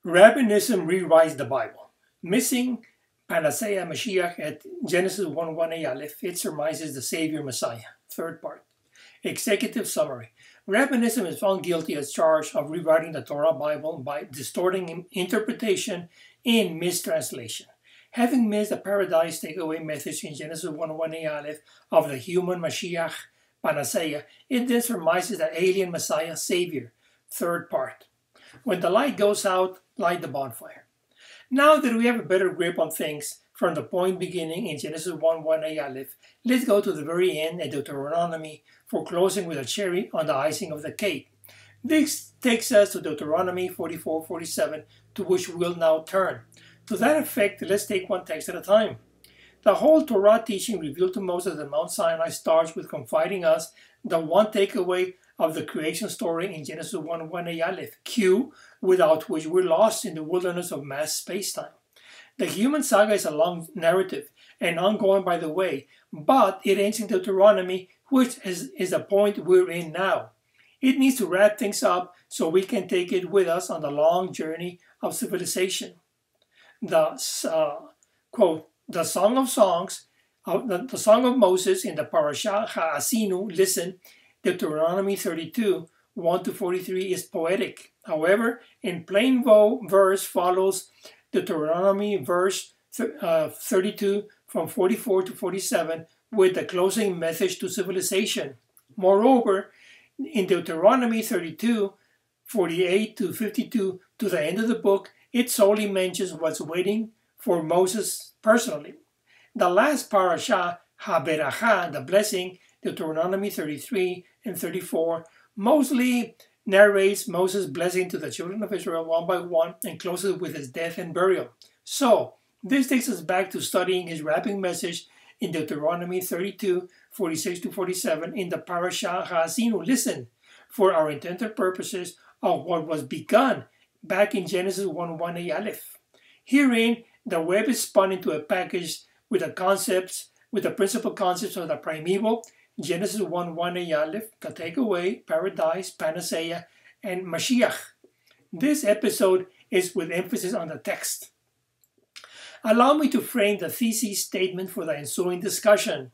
Rabbinism rewrites the Bible. Missing panacea Mashiach at Genesis 1:1 Aleph, it surmises the Savior Messiah. Third part. Executive summary. Rabbinism is found guilty as charged of rewriting the Torah Bible by distorting interpretation and mistranslation. Having missed the PaRaDiSe takeaway message in Genesis 1:1 Aleph of the human Mashiach panacea, it then surmises the alien Messiah Savior. Third part. When the light goes out, light the bonfire. Now that we have a better grip on things from the point beginning in Genesis 1:1 Aleph, let's go to the very end at Deuteronomy for closing with a cherry on the icing of the cake. This takes us to Deuteronomy 44:47, to which we'll now turn. To that effect, let's take one text at a time. The whole Torah teaching revealed to Moses at Mount Sinai starts with confiding us the one takeaway of the creation story in Genesis 1:1 Aleph, Q, without which we're lost in the wilderness of mass space-time. The human saga is a long narrative and ongoing by the way, but it ends in Deuteronomy, which is the point we're in now. It needs to wrap things up so we can take it with us on the long journey of civilization. Quote, the Song of Songs, the Song of Moses in the Parasha Ha'asinu, listen, Deuteronomy 32, 1-43 is poetic. However, in plain verse follows Deuteronomy verse 32 from 44 to 47 with the closing message to civilization. Moreover, in Deuteronomy 32, 48 to 52 to the end of the book, it solely mentions what's waiting for Moses personally. The last parasha, HaBeracha, the blessing, Deuteronomy 33 and 34, mostly narrates Moses' blessing to the children of Israel one by one and closes with his death and burial. So, this takes us back to studying his wrapping message in Deuteronomy 32, 46-47 in the Parasha Ha'asinu. Listen, for our intended purposes of what was begun back in Genesis 1:1 Aleph. Herein, the web is spun into a package with the principal concepts of the primeval Genesis 1:1 Aleph, the takeaway, PaRaDiSe, panacea, and Mashiach. This episode is with emphasis on the text. Allow me to frame the thesis statement for the ensuing discussion.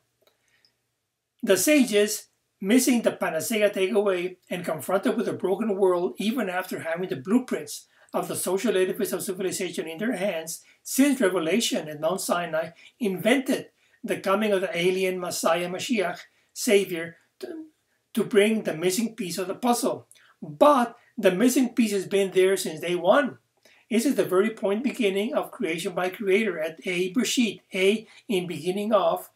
The sages, missing the panacea takeaway and confronted with a broken world even after having the blueprints of the social edifice of civilization in their hands since Revelation at Mount Sinai, invented the coming of the alien Messiah Mashiach, Savior, to bring the missing piece of the puzzle. But the missing piece has been there since day one. This is the very point beginning of creation by Creator at A Bereshit, A in beginning of,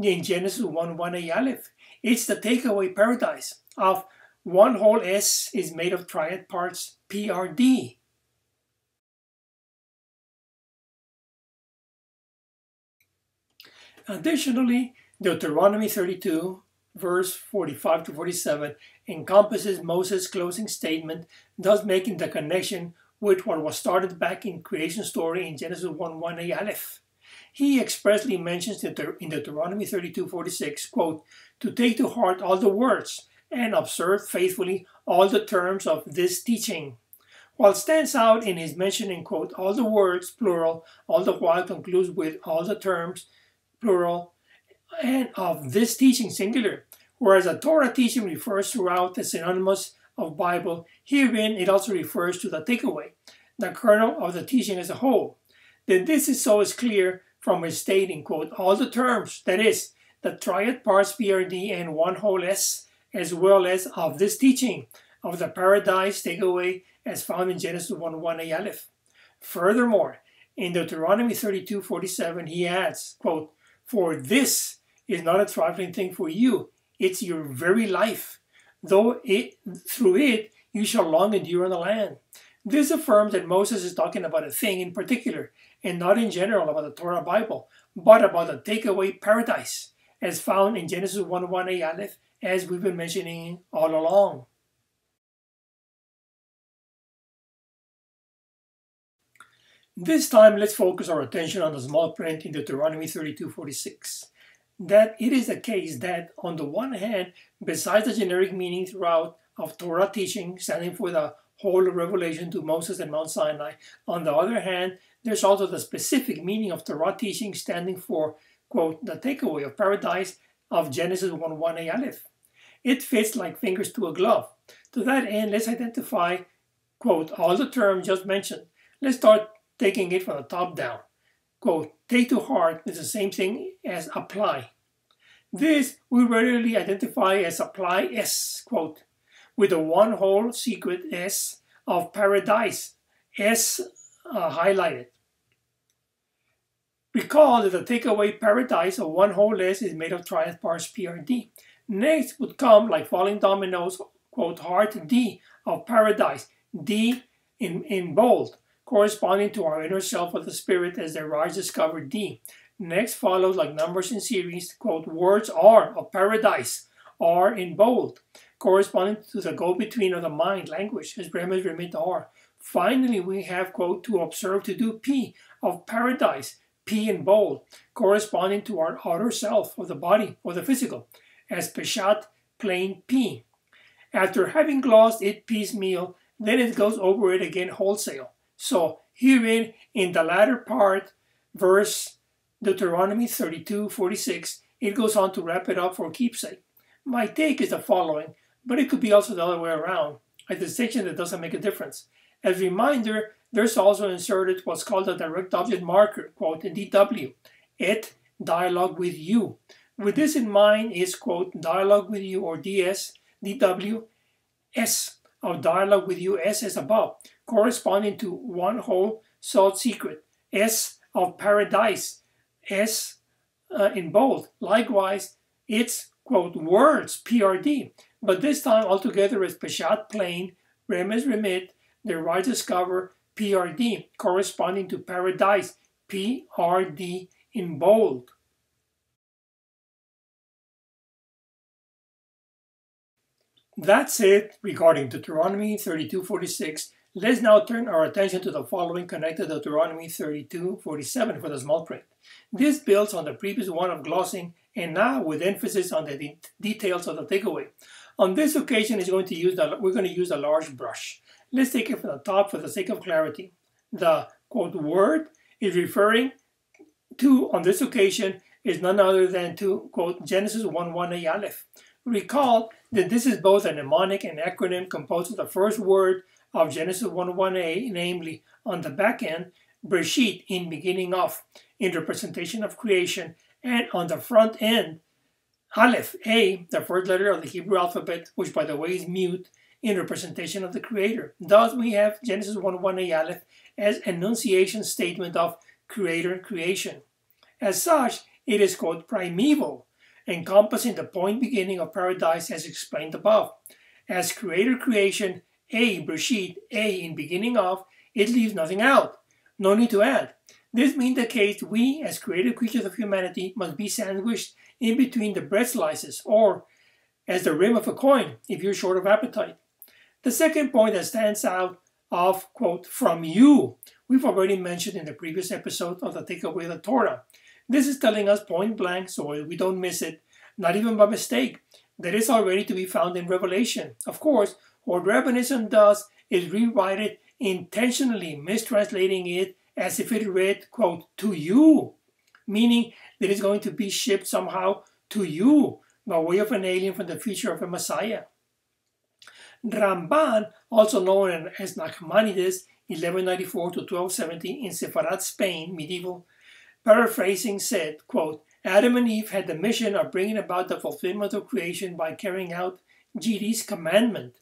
in Genesis 1:1 Aleph. It's the takeaway PaRaDiSe of one whole S is made of triad parts PRD. Additionally, Deuteronomy 32, verse 45-47, encompasses Moses' closing statement, thus making the connection with what was started back in creation story in Genesis 1:1 Aleph. He expressly mentions in Deuteronomy 32:46, quote, to take to heart all the words and observe faithfully all the terms of this teaching. While stands out in his mentioning, quote, all the words, plural, all the while concludes with all the terms, plural, and of this teaching, singular. Whereas the Torah teaching refers throughout as synonymous of Bible, herein it also refers to the takeaway, the kernel of the teaching as a whole. Then this is so is clear from his stating, quote, all the terms, that is, the triad parts PRD and one whole S, as well as of this teaching, of the PaRaDiSe takeaway as found in Genesis 1:1 Aleph. Furthermore, in Deuteronomy 32:47, he adds, quote, for this is not a trifling thing for you, it's your very life. Through it you shall long endure on the land. This affirms that Moses is talking about a thing in particular, and not in general about the Torah Bible, but about the takeaway PaRaDiSe, as found in Genesis 1:1 Aleph, as we've been mentioning all along. This time, let's focus our attention on the small print in Deuteronomy 32:46. That it is the case that, on the one hand, besides the generic meaning throughout of Torah teaching, standing for the whole of revelation to Moses at Mount Sinai. On the other hand, there's also the specific meaning of Torah teaching standing for, quote, the takeaway of PaRaDiSe of Genesis 1:1a Aleph. It fits like fingers to a glove. To that end, let's identify, quote, all the terms just mentioned. Let's start taking it from the top down. Quote, take to heart is the same thing as apply. This we rarely identify as apply S, quote, with the one whole secret S of PaRaDiSe, S highlighted. Recall that the takeaway PaRaDiSe of one whole S is made of triads parts PRD. Next would come, like falling dominoes, quote, heart D of PaRaDiSe, D in bold, corresponding to our inner self of the spirit as the rise discovered D. Next follows, like numbers in series, quote, words R of PaRaDiSe, R in bold, corresponding to the go-between of the mind, language, as Bremes remit R. Finally, we have, quote, to observe to do P of PaRaDiSe, P in bold, corresponding to our outer self of the body or the physical, as Peshat plain P. After having glossed it piecemeal, then it goes over it again wholesale. So herein, in the latter part, verse Deuteronomy 32:46, it goes on to wrap it up for keepsake. My take is the following, but it could be also the other way around, a distinction that doesn't make a difference. As a reminder, there's also inserted what's called a direct object marker, quote, in DW, et dialogue with you. With this in mind is, quote, dialogue with you, or DS, DW, S of dialogue with you, S as above, corresponding to one whole sought secret, S of PaRaDiSe, S in bold. Likewise, it's, quote, words, PRD, but this time altogether as Peshat plain, Remes remit, the right discover, PRD, corresponding to PaRaDiSe, PRD in bold. That's it regarding Deuteronomy 32:46. Let's now turn our attention to the following connected to Deuteronomy 32:47 for the small print. This builds on the previous one of glossing, and now with emphasis on the details of the takeaway. On this occasion, we're going to use a large brush. Let's take it from the top for the sake of clarity. The, quote, word is referring to, on this occasion, is none other than to, quote, Genesis 1:1a Aleph. Recall that this is both a mnemonic and acronym composed of the first word of Genesis 1:1a, namely, on the back end, Bereshit, in beginning of, in representation of creation, and on the front end, Aleph, A, the first letter of the Hebrew alphabet, which by the way is mute, in representation of the Creator. Thus we have Genesis 1:1a Aleph as enunciation statement of Creator creation. As such, it is called primeval, encompassing the point beginning of PaRaDiSe as explained above. As Creator creation, A, Bereshit, A, in beginning of, it leaves nothing out. No need to add. This being the case, we, as created creatures of humanity, must be sandwiched in between the bread slices, or as the rim of a coin, if you're short of appetite. The second point that stands out of, quote, from you, we've already mentioned in the previous episode of the takeaway of the Torah. This is telling us point blank, so we don't miss it, not even by mistake, that it's already to be found in Revelation. Of course, what Rabbinism does is rewrite it intentionally, mistranslating it as if it read, quote, to you, meaning that it's going to be shipped somehow to you by way of an alien from the future of a Messiah. Ramban, also known as Nachmanides, 1194 to 1270 in Sepharad, Spain, medieval, paraphrasing said, quote, Adam and Eve had the mission of bringing about the fulfillment of creation by carrying out Jiri's commandment.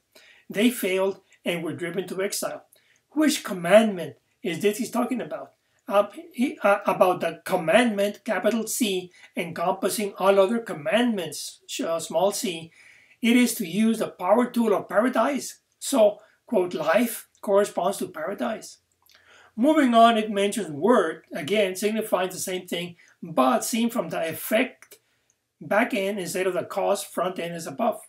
They failed and were driven to exile. Which commandment is this he's talking about? About the commandment, capital C, encompassing all other commandments, small c. It is to use the power tool of PaRaDiSe. So, quote, life corresponds to PaRaDiSe. Moving on, it mentions word, again, signifies the same thing, but seen from the effect back end instead of the cause front end as above.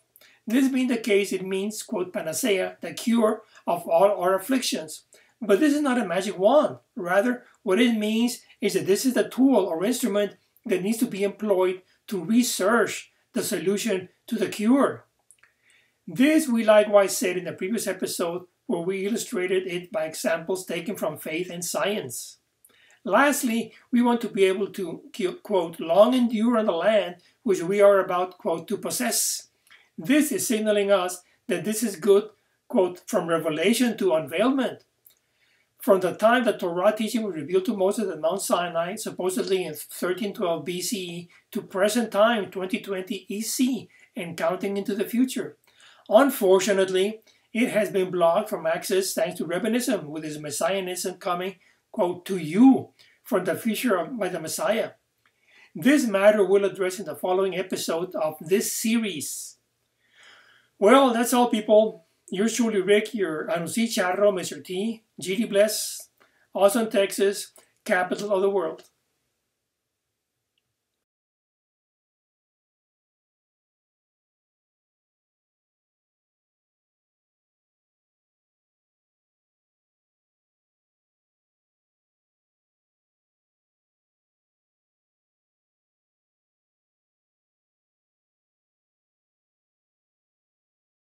This being the case, it means, quote, panacea, the cure of all our afflictions. But this is not a magic wand. Rather, what it means is that this is the tool or instrument that needs to be employed to research the solution to the cure. This we likewise said in the previous episode where we illustrated it by examples taken from faith and science. Lastly, we want to be able to, quote, long endure on the land which we are about, quote, to possess. This is signaling us that this is good, quote, from revelation to unveilment. From the time the Torah teaching was revealed to Moses at Mount Sinai, supposedly in 1312 BCE, to present time, 2020 EC, and counting into the future. Unfortunately, it has been blocked from access thanks to Rabbinism, with its Messianism coming, quote, to you from the future by the Messiah. This matter we'll address in the following episode of this series. Well, that's all, people. Yours truly, Rick, your Anusi Charro, Mr. T, GD Bless, Austin, Texas, capital of the world.